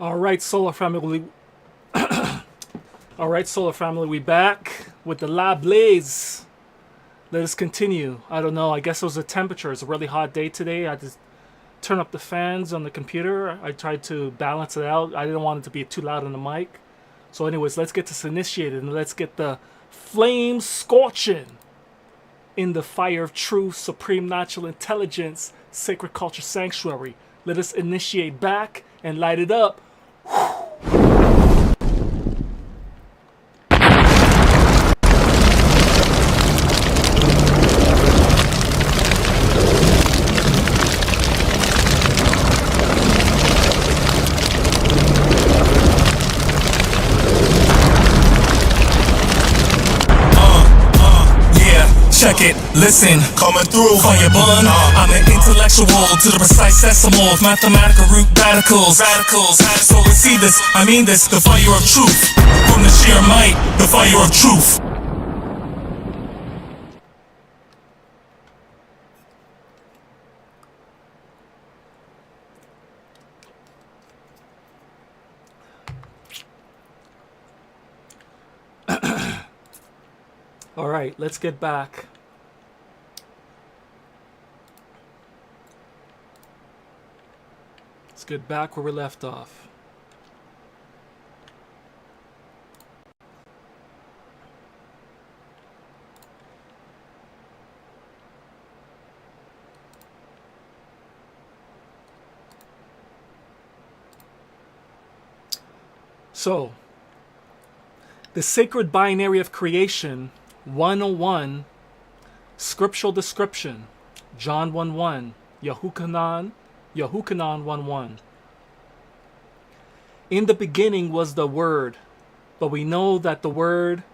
All right, Solar Family. All right, Solar Family, we back with the lab blaze. Let us continue. I don't know. I guess it was the temperature. It's a really hot day today. I just turned up the fans on the computer. I tried to balance it out. I didn't want it to be too loud on the mic. So, anyways, let's get this initiated and let's get the flames scorching in the fire of truth, supreme natural intelligence, sacred culture sanctuary. Let us initiate back and light it up. Check it, listen, coming through on your bun. I'm an intellectual to the precise decimal of mathematical root radicals. So we see this, I mean this, the fire of truth. From the sheer might, the fire of truth. All right, let's get back. Let's get back where we left off. So, the sacred binary of creation 101, scriptural description, John 1:1, Yahuchanan 1:1. In the beginning was the Word, but we know that the Word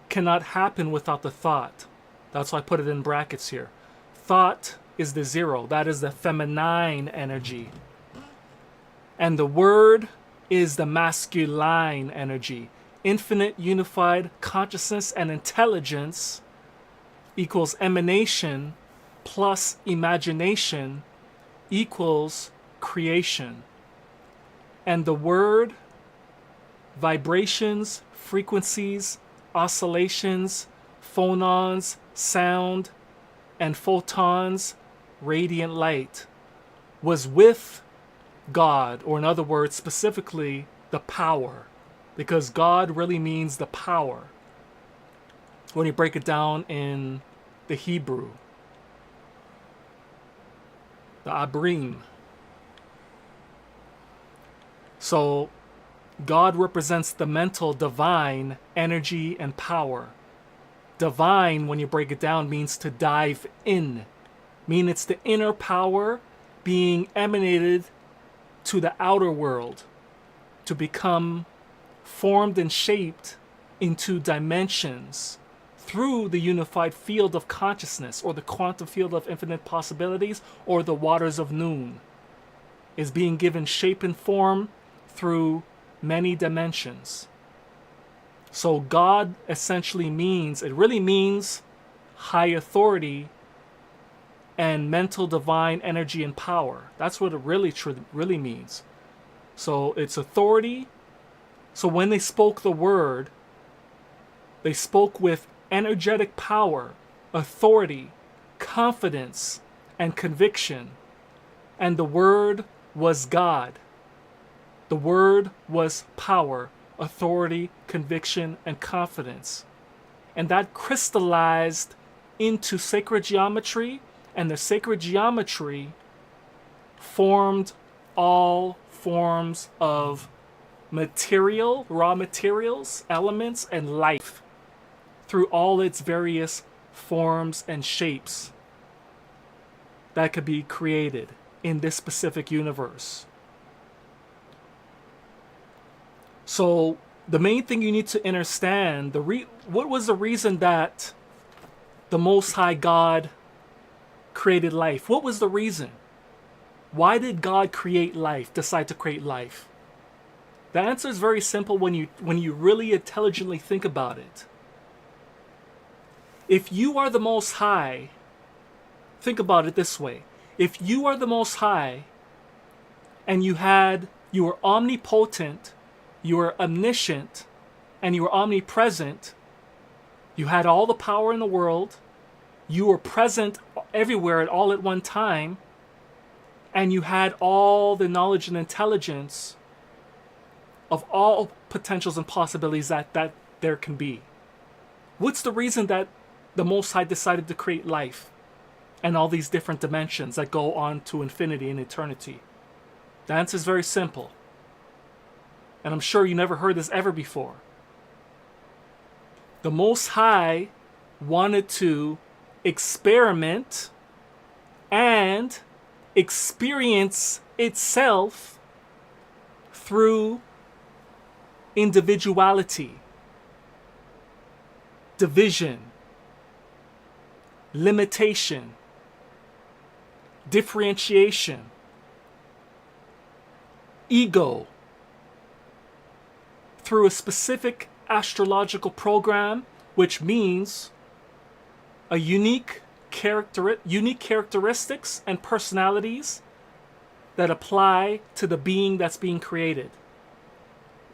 cannot happen without the thought. That's why I put it in brackets here. Thought is the zero. That is the feminine energy. And the Word is the masculine energy. Infinite unified consciousness and intelligence equals emanation plus imagination equals creation. And the word, vibrations, frequencies, oscillations, phonons, sound, and photons, radiant light, was with God, or in other words, specifically, the power. Because God really means the power when you break it down in the Hebrew. The Abrim. So God represents the mental divine energy and power. Divine, when you break it down, means to dive in. Meaning it's the inner power being emanated to the outer world to become formed and shaped into dimensions through the unified field of consciousness, or the quantum field of infinite possibilities, or the waters of noon, is being given shape and form through many dimensions. So God essentially means, it really means high authority and mental divine energy and power. That's what it really means. So it's authority. So when they spoke the word, they spoke with energetic power, authority, confidence, and conviction. And the word was God. The word was power, authority, conviction, and confidence. And that crystallized into sacred geometry, and the sacred geometry formed all forms of material, raw materials, elements, and life through all its various forms and shapes that could be created in this specific universe. So the main thing you need to understand, what was the reason that the Most High God created life? What was the reason? Why did God create life, decide to create life? The answer is very simple when you really intelligently think about it. If you are the Most High, think about it this way. If you are the Most High and you had you were omnipotent, you were omniscient, and you were omnipresent. You had all the power in the world. You were present everywhere all at one time. And you had all the knowledge and intelligence of all potentials and possibilities that there can be. What's the reason that the Most High decided to create life and all these different dimensions that go on to infinity and eternity? The answer is very simple. And I'm sure you never heard this ever before. The Most High wanted to experiment and experience itself through individuality, division, limitation, differentiation, ego, through a specific astrological program, which means a unique characteristics and personalities that apply to the being that's being created,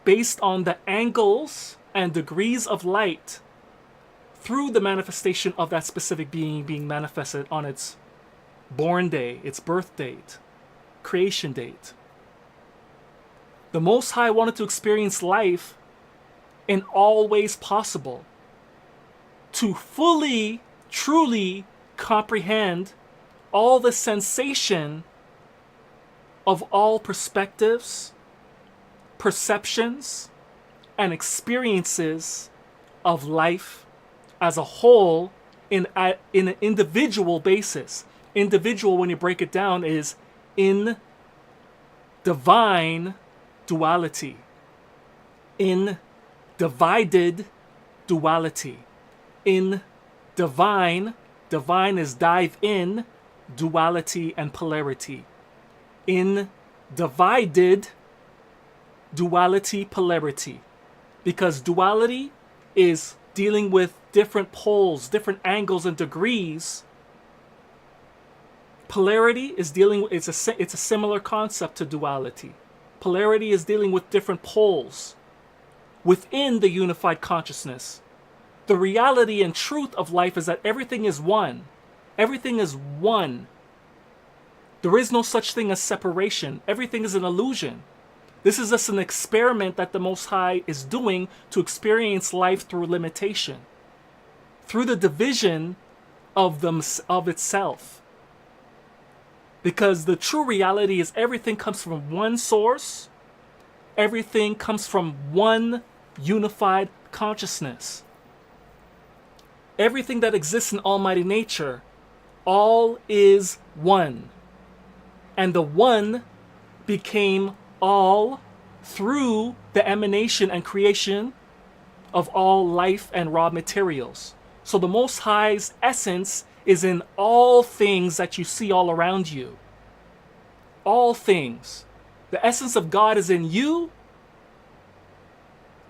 based on the angles and degrees of light through the manifestation of that specific being being manifested on its born day, its birth date, creation date. The Most High wanted to experience life in all ways possible, to fully, truly comprehend all the sensation of all perspectives, perceptions, and experiences of life as a whole in an individual basis. Individual, when you break it down, is in divine duality, in divided duality, in divine is dive in, duality and polarity. In divided, duality, polarity. Because duality is dealing with different poles, different angles and degrees. Polarity is dealing with, it's a similar concept to duality. Polarity is dealing with different poles within the unified consciousness. The reality and truth of life is that everything is one. Everything is one. There is no such thing as separation. Everything is an illusion. This is just an experiment that the Most High is doing to experience life through limitation, through the division of itself. Because the true reality is everything comes from one source. Everything comes from one unified consciousness. Everything that exists in Almighty Nature, all is one. And the one became all through the emanation and creation of all life and raw materials. So the Most High's essence is in all things that you see all around you. All things. The essence of God is in you.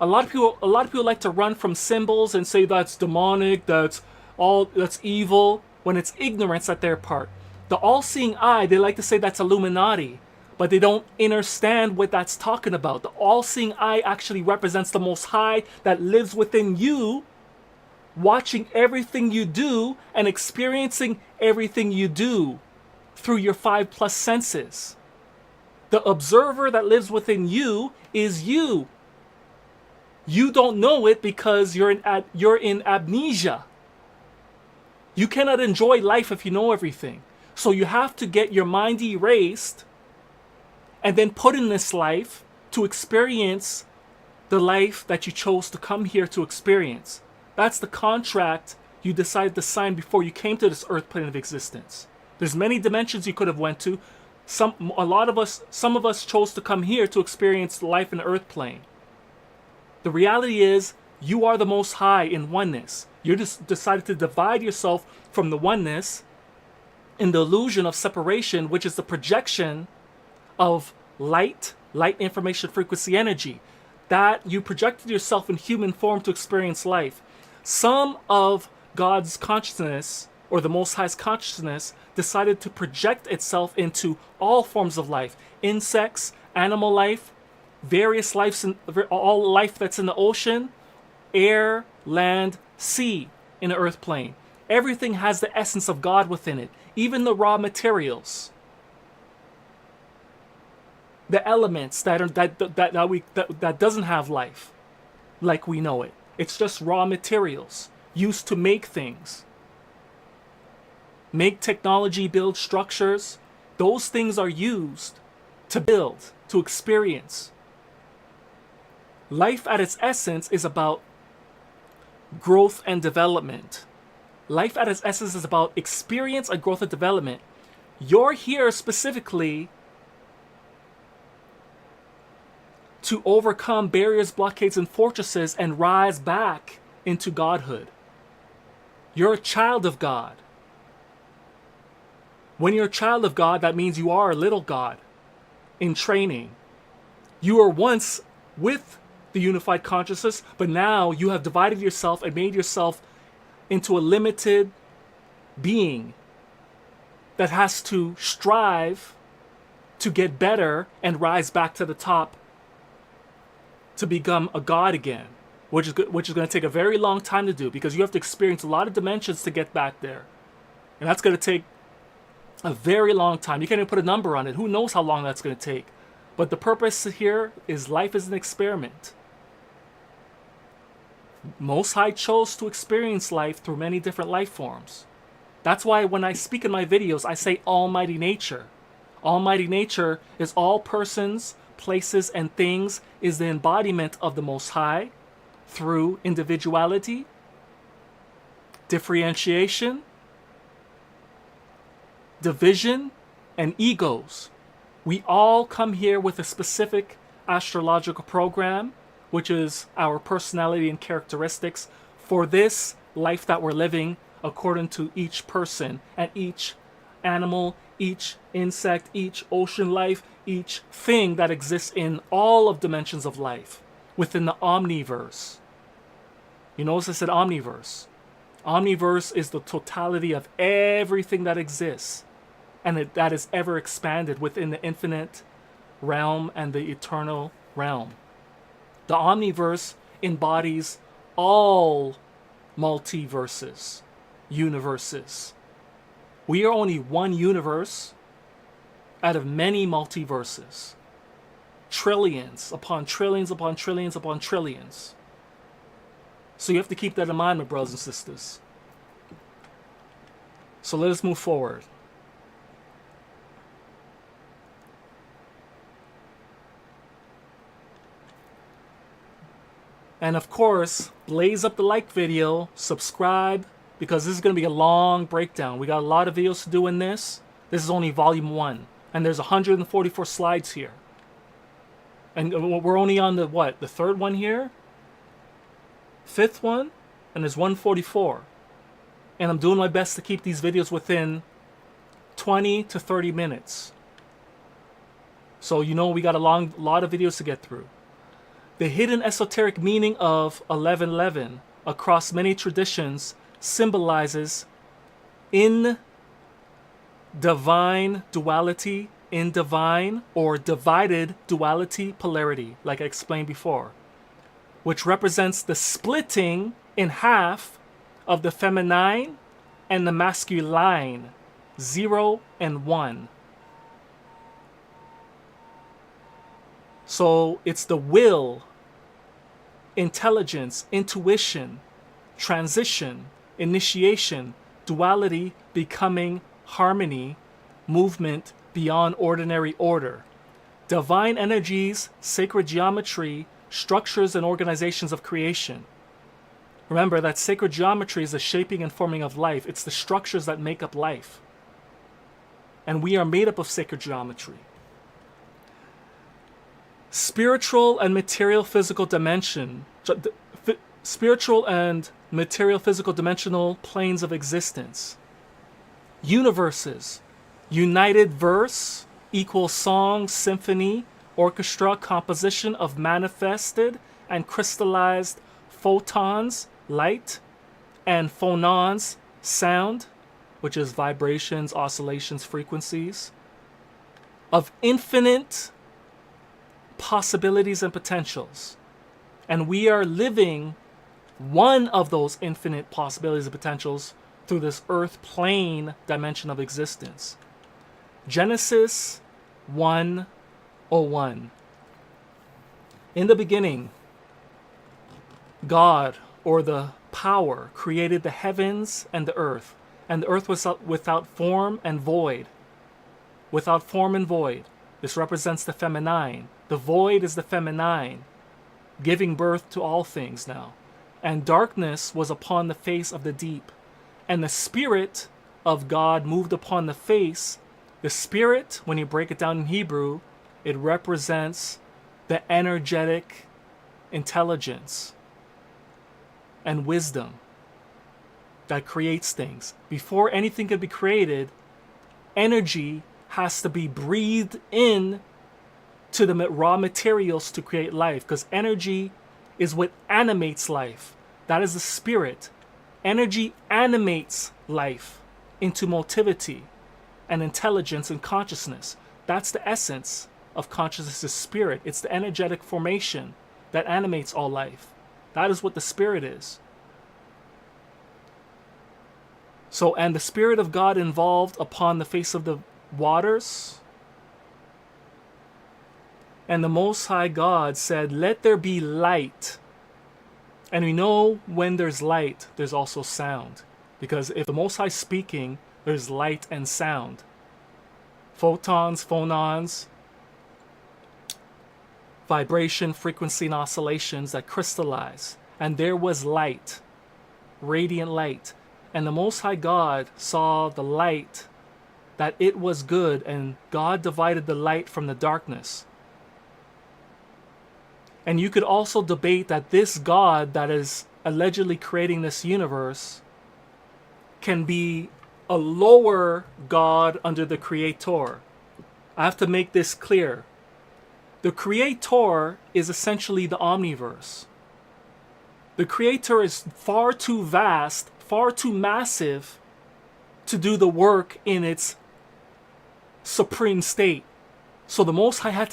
A lot of people like to run from symbols and say that's demonic, that's evil, when it's ignorance at their part. The all-seeing eye, they like to say that's Illuminati, but they don't understand what that's talking about. The all-seeing eye actually represents the Most High that lives within you, watching everything you do and experiencing everything you do through your 5+ senses. The observer that lives within you is you. You don't know it because you're in amnesia. You cannot enjoy life if you know everything. So you have to get your mind erased and then put in this life to experience the life that you chose to come here to experience. That's the contract you decided to sign before you came to this earth plane of existence. There's many dimensions you could have went to. Some of us chose to come here to experience life in the earth plane. The reality is, you are the Most High in oneness. You just decided to divide yourself from the oneness in the illusion of separation, which is the projection of light, information, frequency, energy. That you projected yourself in human form to experience life. Some of God's consciousness, or the Most High's consciousness, decided to project itself into all forms of life. Insects, animal life, various lives, all life that's in the ocean, air, land, sea, in the earth plane. Everything has the essence of God within it, even the raw materials, the elements that doesn't have life like we know it. It's just raw materials used to make things, make technology, build structures. Those things are used to build, to experience. Life at its essence is about growth and development. Life at its essence is about experience and growth and development. You're here specifically to overcome barriers, blockades, and fortresses and rise back into godhood. You're a child of God. When you're a child of God, that means you are a little God in training. You were once with the unified consciousness, but now you have divided yourself and made yourself into a limited being that has to strive to get better and rise back to the top to become a god again, which is going to take a very long time to do, because you have to experience a lot of dimensions to get back there. And that's going to take a very long time. You can't even put a number on it. Who knows how long that's going to take? But the purpose here is life is an experiment. Most High chose to experience life through many different life forms. That's why when I speak in my videos, I say Almighty Nature. Almighty Nature is all persons, places, and things, is the embodiment of the Most High through individuality, differentiation, division, and egos. We all come here with a specific astrological program, which is our personality and characteristics for this life that we're living, according to each person and each animal, each insect, each ocean life, each thing that exists in all of dimensions of life within the omniverse. You notice I said omniverse. Omniverse is the totality of everything that exists, and that is ever expanded within the infinite realm and the eternal realm. The omniverse embodies all multiverses, universes. We are only one universe out of many multiverses. Trillions upon trillions upon trillions upon trillions. So you have to keep that in mind, my brothers and sisters. So let us move forward. And of course, blaze up the like video, subscribe, because this is going to be a long breakdown. We got a lot of videos to do in this. This is only volume 1. And there's 144 slides here. And we're only on the, what, the third one here? Fifth one? And there's 144. And I'm doing my best to keep these videos within 20 to 30 minutes. So you know we got a lot of videos to get through. The hidden esoteric meaning of 1111 across many traditions symbolizes in divine duality, in divine or divided duality polarity, like I explained before, which represents the splitting in half of the feminine and the masculine, 0 and 1. So it's the will, intelligence, intuition, transition, initiation, duality becoming harmony, movement beyond ordinary order. Divine energies, sacred geometry, structures and organizations of creation. Remember that sacred geometry is the shaping and forming of life. It's the structures that make up life. And we are made up of sacred geometry. Spiritual and material physical dimension, spiritual and material physical dimensional planes of existence. Universes, united verse equals song, symphony, orchestra, composition of manifested and crystallized photons, light, and phonons, sound, which is vibrations, oscillations, frequencies, of infinite possibilities and potentials. And we are living one of those infinite possibilities and potentials through this earth plane dimension of existence. Genesis 1:01. In the beginning, God, or the power, created the heavens and the earth was without form and void. Without form and void. This represents the feminine. The void is the feminine, giving birth to all things now. And darkness was upon the face of the deep. And the Spirit of God moved upon the face. The Spirit, when you break it down in Hebrew, it represents the energetic intelligence and wisdom that creates things. Before anything can be created, energy has to be breathed in to the raw materials to create life, because energy is what animates life. That is the spirit. Energy animates life into motivity and intelligence and consciousness. That's the essence of consciousness, is spirit. It's the energetic formation that animates all life. That is what the spirit is. So, and the Spirit of God involved upon the face of the waters. And the Most High God said, "Let there be light." And we know when there's light, there's also sound. Because if the Most High is speaking, there's light and sound. Photons, phonons, vibration, frequency, and oscillations that crystallize. And there was light, radiant light. And the Most High God saw the light, that it was good, and God divided the light from the darkness. And you could also debate that this God that is allegedly creating this universe can be a lower God under the Creator. I have to make this clear. The Creator is essentially the omniverse. The Creator is far too vast, far too massive to do the work in its supreme state. So the Most High had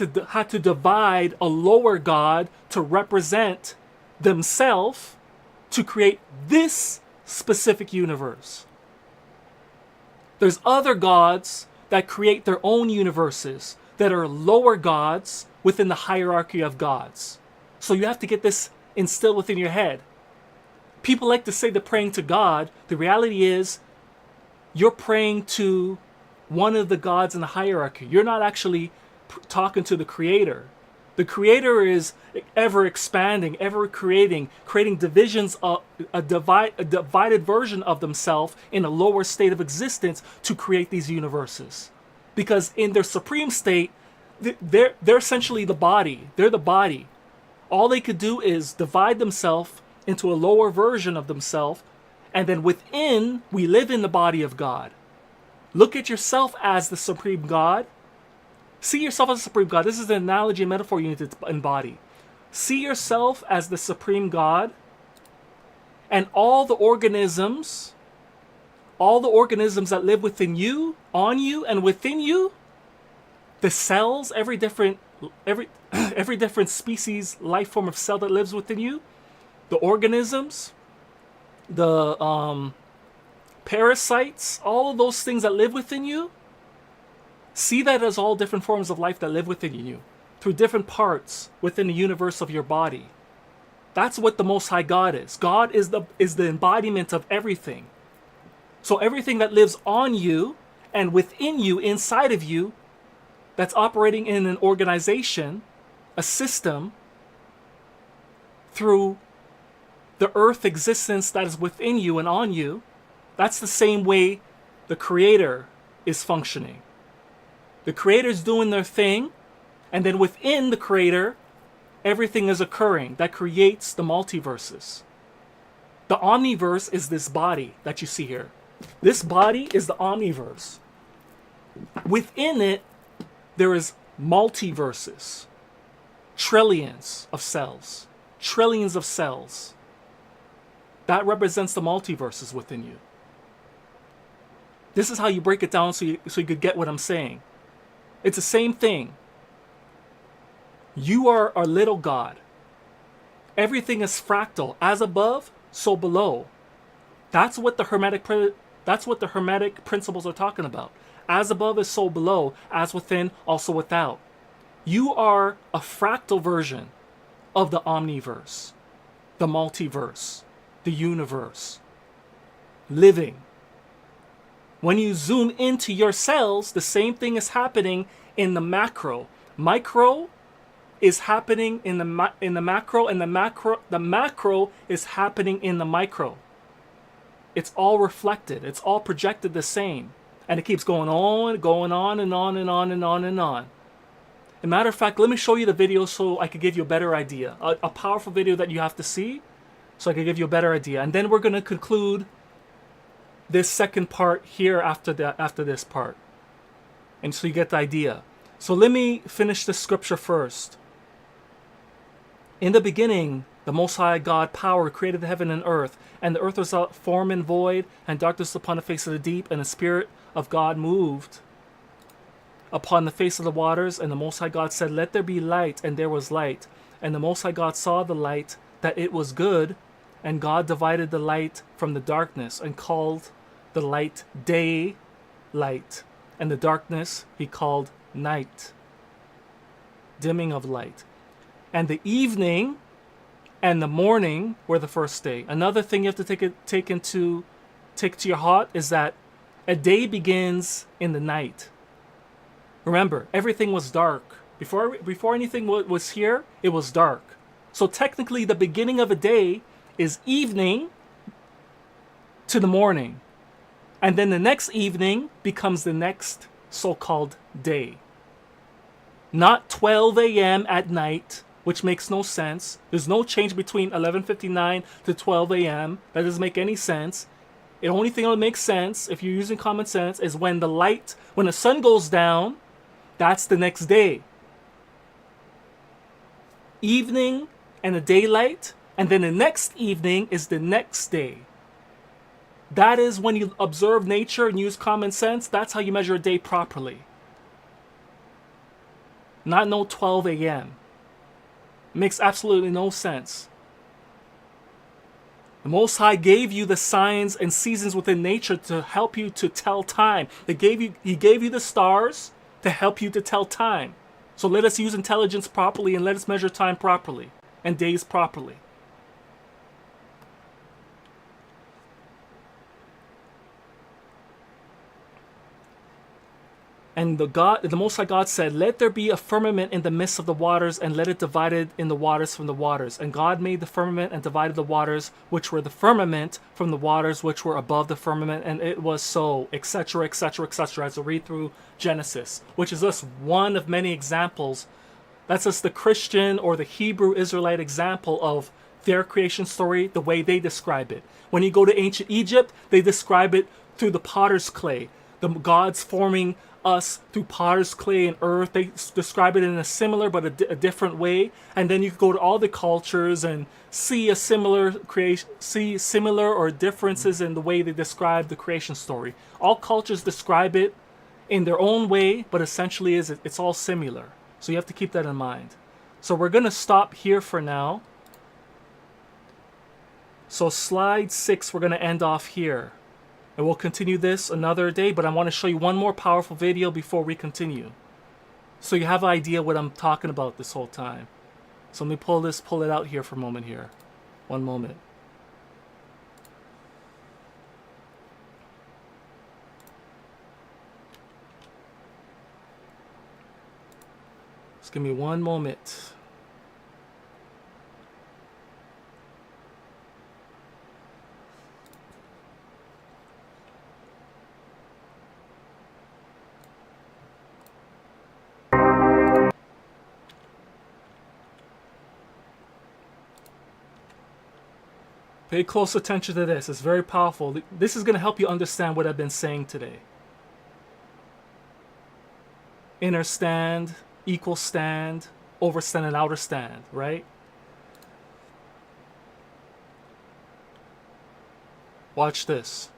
to divide a lower God to represent themselves to create this specific universe. There's other gods that create their own universes that are lower gods within the hierarchy of gods. So you have to get this instilled within your head. People like to say they're praying to God. The reality is you're praying to one of the gods in the hierarchy. You're not actually talking to the Creator. The Creator is ever expanding, ever creating divisions of a divided version of themselves in a lower state of existence to create these universes. Because in their supreme state, they're essentially the body. They're the body. All they could do is divide themselves into a lower version of themselves, and then within, we live in the body of God. Look at yourself as the supreme God. See yourself as the supreme God. This is an analogy and metaphor you need to embody. See yourself as the supreme God, and all the organisms that live within you, on you, and within you, the cells, every different species, life form of cell that lives within you, the organisms, the parasites, all of those things that live within you, see that as all different forms of life that live within you, through different parts within the universe of your body. That's what the Most High God is. God is the embodiment of everything. So everything that lives on you and within you, inside of you, that's operating in an organization, a system, through the earth existence that is within you and on you, that's the same way the Creator is functioning. The Creator's doing their thing, and then within the Creator, everything is occurring that creates the multiverses. The omniverse is this body that you see here. This body is the omniverse. Within it, there is multiverses. Trillions of cells. Trillions of cells. That represents the multiverses within you. This is how you break it down so you could get what I'm saying. It's the same thing. You are a little God. Everything is fractal. As above, so below. That's what the Hermetic principles are talking about. As above is so below, as within, also without. You are a fractal version of the omniverse, the multiverse, the universe, living. When you zoom into your cells, the same thing is happening in the macro. Micro is happening in the macro, and the macro is happening in the micro. It's all reflected. It's all projected the same. And it keeps going on and on and on and on and on and on. As a matter of fact, let me show you the video so I could give you a better idea. A powerful video that you have to see so I can give you a better idea. And then we're going to conclude this second part here after this part. And so you get the idea. So let me finish the scripture first. In the beginning, the Most High God power created the heaven and earth, and the earth was without form and void, and darkness upon the face of the deep, and the Spirit of God moved upon the face of the waters. And the Most High God said, "Let there be light," and there was light. And the Most High God saw the light, that it was good, and God divided the light from the darkness, and called the light day light, and the darkness he called night. Dimming of light. And the evening and the morning were the first day. Another thing you have to take to your heart is that a day begins in the night. Remember, everything was dark. Before anything was here, it was dark. So technically, the beginning of a day is evening to the morning. And then the next evening becomes the next so-called day. Not 12 a.m. at night, which makes no sense. There's no change between 11:59 to 12 a.m. That doesn't make any sense. The only thing that makes sense, if you're using common sense, is when the sun goes down, that's the next day. Evening and the daylight, and then the next evening is the next day. That is when you observe nature and use common sense, that's how you measure a day properly. Not no 12 a.m. Makes absolutely no sense. The Most High gave you the signs and seasons within nature to help you to tell time. He gave you the stars to help you to tell time. So let us use intelligence properly, and let us measure time properly and days properly. And the Most High God said, "Let there be a firmament in the midst of the waters, and let it divide it in the waters from the waters. And God made the firmament and divided the waters which were the firmament from the waters which were above the firmament, and it was so," etc., etc., etc. As I read through Genesis, which is just one of many examples. That's just the Christian or the Hebrew Israelite example of their creation story, the way they describe it. When you go to ancient Egypt, they describe it through the potter's clay. The gods forming us through potter's clay and earth. They describe it in a similar but a different way. And then you go to all the cultures and see a similar creation, see similar or differences in the way they describe the creation story. All cultures describe it in their own way, but essentially it's all similar. So you have to keep that in mind. So we're going to stop here for now. So slide 6, we're going to end off here. And we'll continue this another day, but I want to show you one more powerful video before we continue, so you have an idea what I'm talking about this whole time. So let me pull it out here for a moment here. One moment. Just give me one moment. Pay close attention to this. It's very powerful. This is going to help you understand what I've been saying today. Inner stand, equal stand, overstand, and outer stand, right? Watch this.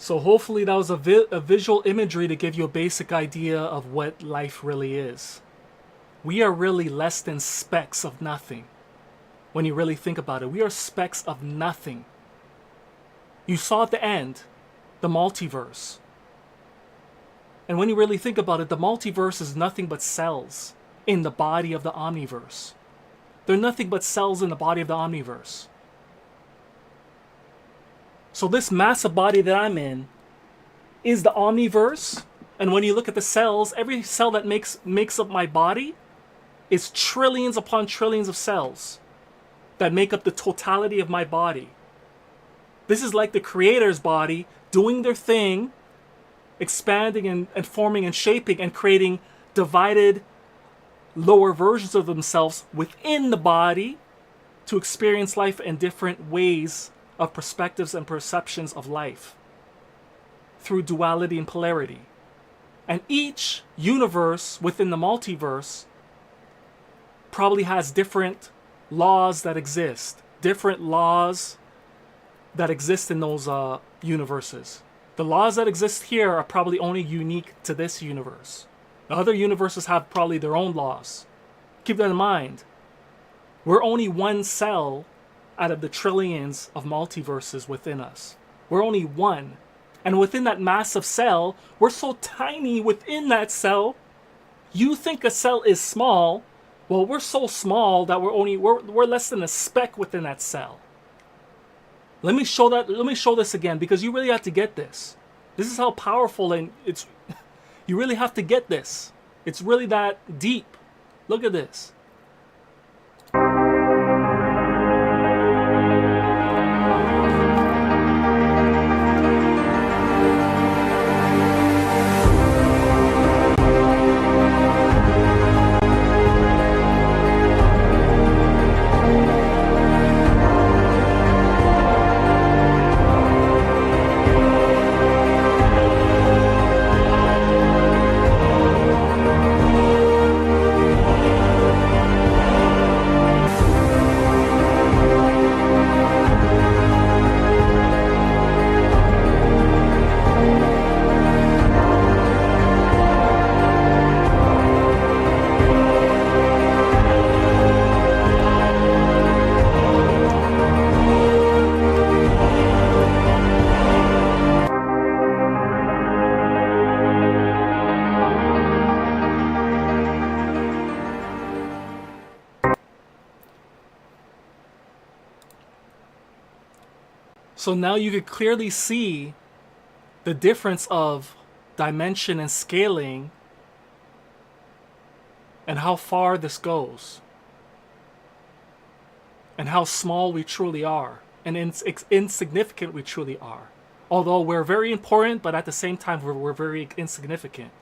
So hopefully that was a visual imagery to give you a basic idea of what life really is. We are really less than specks of nothing. When you really think about it, we are specks of nothing. You saw at the end, the multiverse. And when you really think about it, the multiverse is nothing but cells in the body of the omniverse. They're nothing but cells in the body of the omniverse. So this massive body that I'm in is the omniverse. And when you look at the cells, every cell that makes up my body is trillions upon trillions of cells that make up the totality of my body. This is like the creator's body doing their thing, expanding and forming and shaping and creating divided lower versions of themselves within the body to experience life in different ways of perspectives and perceptions of life through duality and polarity. And each universe within the multiverse probably has different laws that exist, different laws that exist in those universes. The laws that exist here are probably only unique to this universe. The other universes have probably their own laws. Keep that in mind. We're only one cell out of the trillions of multiverses within us. We're only one. And within that massive cell, we're so tiny within that cell. You think a cell is small. Well, we're so small that we're less than a speck within that cell. Let me show this again, because you really have to get this. This is how powerful, and you really have to get this. It's really that deep. Look at this. So now you could clearly see the difference of dimension and scaling and how far this goes and how small we truly are and insignificant we truly are. Although we're very important, but at the same time we're very insignificant.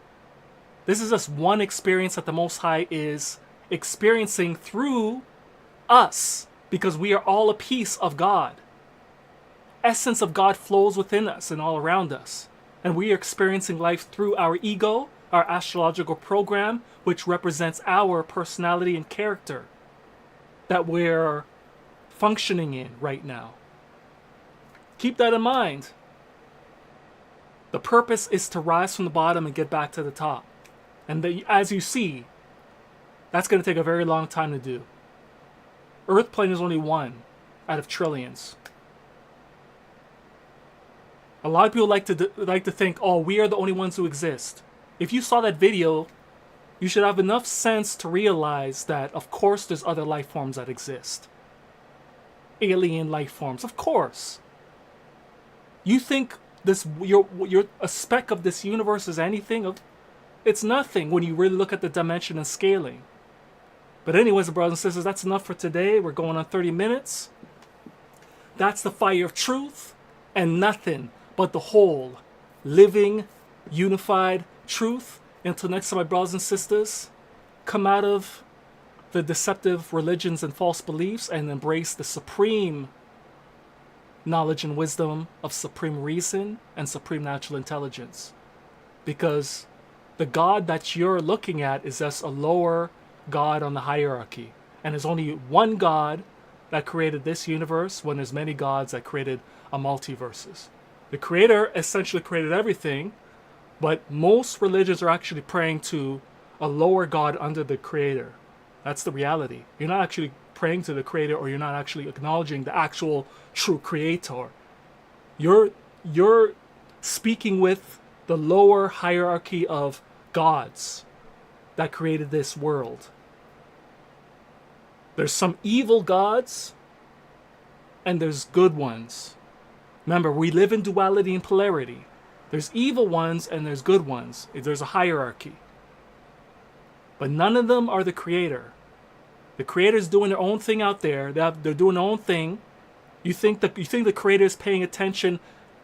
This is just one experience that the Most High is experiencing through us, because we are all a piece of God. Essence of God flows within us and all around us. And we are experiencing life through our ego, our astrological program, which represents our personality and character that we're functioning in right now. Keep that in mind. The purpose is to rise from the bottom and get back to the top. And as you see, that's going to take a very long time to do. Earth plane is only one out of trillions. A lot of people like to think, oh, we are the only ones who exist. If you saw that video, you should have enough sense to realize that, of course, there's other life forms that exist. Alien life forms, of course. You think you're a speck of this universe is anything? It's nothing when you really look at the dimension and scaling. But anyways, brothers and sisters, that's enough for today. We're going on 30 minutes. That's the fire of truth, and nothing but the whole, living, unified truth. Until next time, my brothers and sisters, come out of the deceptive religions and false beliefs and embrace the supreme knowledge and wisdom of supreme reason and supreme natural intelligence. Because the God that you're looking at is just a lower God on the hierarchy. And there's only one God that created this universe when there's many gods that created a multiverses. The Creator essentially created everything, but most religions are actually praying to a lower God under the Creator. That's the reality. You're not actually praying to the Creator, or you're not actually acknowledging the actual true Creator. You're speaking with the lower hierarchy of gods that created this world. There's some evil gods, and there's good ones. Remember, we live in duality and polarity. There's evil ones and there's good ones. There's a hierarchy. But none of them are the Creator. The Creator's doing their own thing out there. They're doing their own thing. You think the Creator is paying attention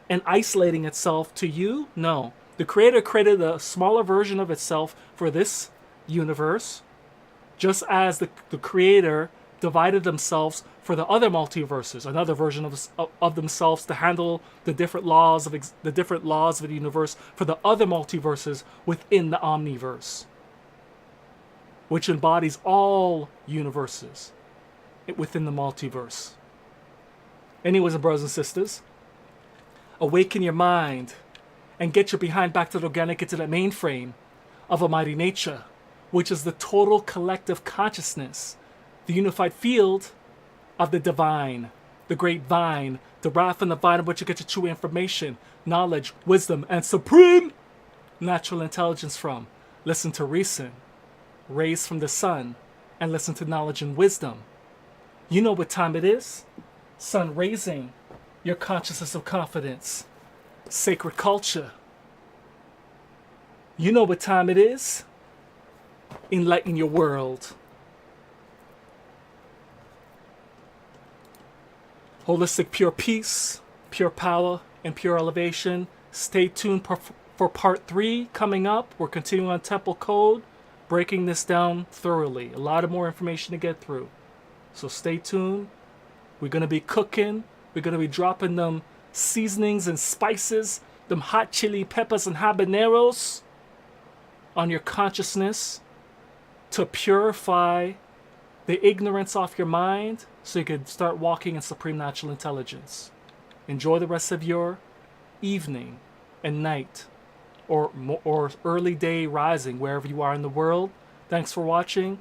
and isolating itself to you? No. The Creator created a smaller version of itself for this universe, just as the Creator divided themselves for the other multiverses, another version of themselves to handle the different laws of the universe for the other multiverses within the omniverse, which embodies all universes within the multiverse. Anyways, brothers and sisters, awaken your mind and get your behind back to the organic, into that mainframe of Almighty Nature, which is the total collective consciousness, the unified field of the divine, the great vine, the wrath and the vine of which you get your true information, knowledge, wisdom, and supreme natural intelligence from. Listen to reason, rays from the sun, and listen to knowledge and wisdom. You know what time it is? Sun raising your consciousness of confidence, sacred culture. You know what time it is? Enlighten your world. Holistic pure peace, pure power, and pure elevation. Stay tuned for part 3 coming up. We're continuing on Temple Code, breaking this down thoroughly. A lot of more information to get through. So stay tuned. We're going to be cooking. We're going to be dropping them seasonings and spices, them hot chili peppers and habaneros on your consciousness to purify the ignorance off your mind so you can start walking in supreme natural intelligence. Enjoy the rest of your evening and night or early day rising wherever you are in the world. Thanks for watching.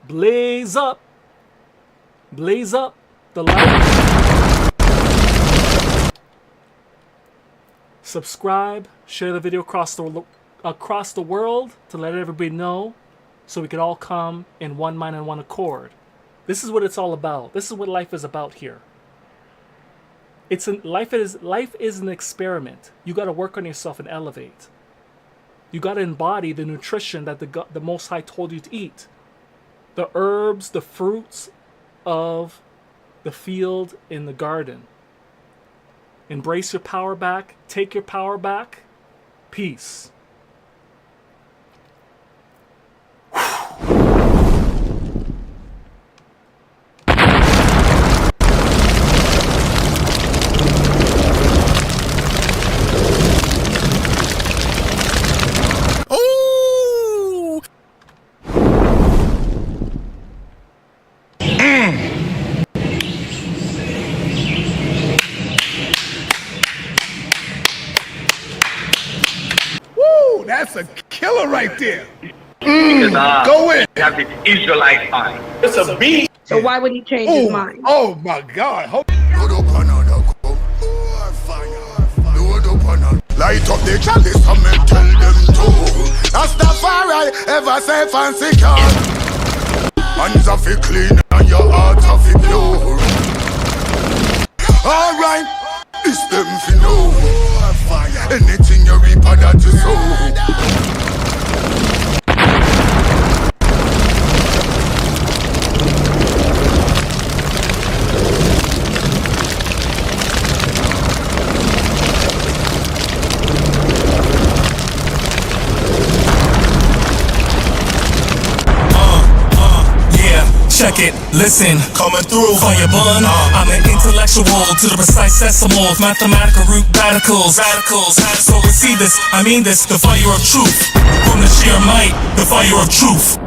Blaze up! Blaze up the light. Subscribe, share the video across the world to let everybody know, so we could all come in one mind and one accord. This is what it's all about. This is what life is about here. Life is an experiment. You got to work on yourself and elevate. You got to embody the nutrition that the Most High told you to eat. The herbs, the fruits of the field in the garden. Embrace your power back. Take your power back. Peace. That's a killer right there. Because Go in. you have the Israelite mind. It's a beat. So why would he change his mind? Oh my God. Light up the chalice and me tell them to. That's the fire ever say fancy car. Hands of it clean and your heart of it pure. Alright, it's them for know. Anything you reap that is so. Check it, listen, coming through for your bun. I'm an intellectual to the precise decimal of mathematical root radicals. So see this, I mean this, the fire of truth. From the sheer might, the fire of truth.